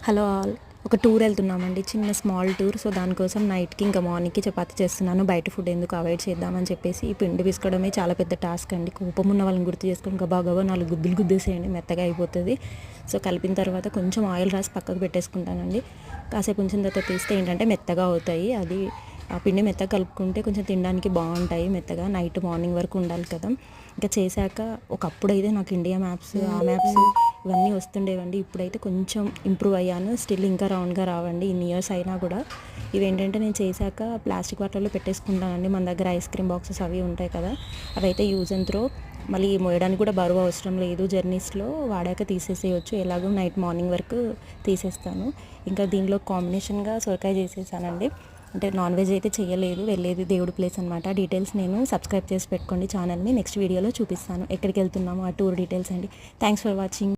Hello all, ఒక tour వెళ్తున్నామండి, చిన్న స్మాల్ టూర్. సో దానికోసం నైట్కి ఇంకా మార్నింగ్కి చపాతీ చేస్తున్నాను. బయట ఫుడ్ ఎందుకు అవాయిడ్ చేద్దామని చెప్పేసి ఈ పిండి పిసుకోవడమే చాలా పెద్ద టాస్క్ అండి. కోపం ఉన్న వాళ్ళని గుర్తు చేసుకొని గబా గబా 4 గుద్దులు గుద్దేసేయండి, మెత్తగా అయిపోతుంది. సో కలిపిన తర్వాత కొంచెం ఆయిల్ రాసి పక్కకు పెట్టేసుకుంటానండి. కాసేపు ఉంచిన తర్వాత తీస్తే ఏంటంటే మెత్తగా అవుతాయి. అది ఆ పిండి మెత్తగా కలుపుకుంటే కొంచెం తినడానికి బాగుంటాయి. మెత్తగా నైట్ మార్నింగ్ వరకు ఉండాలి కదా. ఇంకా చేశాక ఒకప్పుడైతే నాకు ఇండియా మ్యాప్స్, ఆ మ్యాప్స్ ఇవన్నీ వస్తుండేవండి. ఇప్పుడైతే కొంచెం ఇంప్రూవ్ అయ్యాను. స్టిల్ ఇంకా రౌండ్గా రావండి ఇన్ని ఇయర్స్ అయినా కూడా. ఇవేంటంటే నేను చేశాక ప్లాస్టిక్ వాటర్లో పెట్టేసుకుంటానండి. మన దగ్గర ఐస్ క్రీమ్ బాక్సెస్ అవి ఉంటాయి కదా, అవి అయితే యూజ్ అండ్ త్రో. మళ్ళీ మోయడానికి కూడా బరువు అవసరం లేదు. జర్నీస్లో వాడాక తీసేసేయచ్చు. ఎలాగో నైట్ మార్నింగ్ వరకు తీసేస్తాను. ఇంకా దీనిలో కాంబినేషన్గా సొరకాయ చేసేసానండి. అంటే నాన్ వెజ్ అయితే చేయలేదు, వెళ్ళేది దేవుడి ప్లేస్ అనమాట. డీటెయిల్స్ నేను సబ్స్క్రైబ్ చేసి పెట్టుకోండి ఛానల్ని. నెక్స్ట్ వీడియోలో చూపిస్తాను ఎక్కడికి వెళ్తున్నాము, ఆ టూర్ డీటెయిల్స్ అండి. Thanks for watching.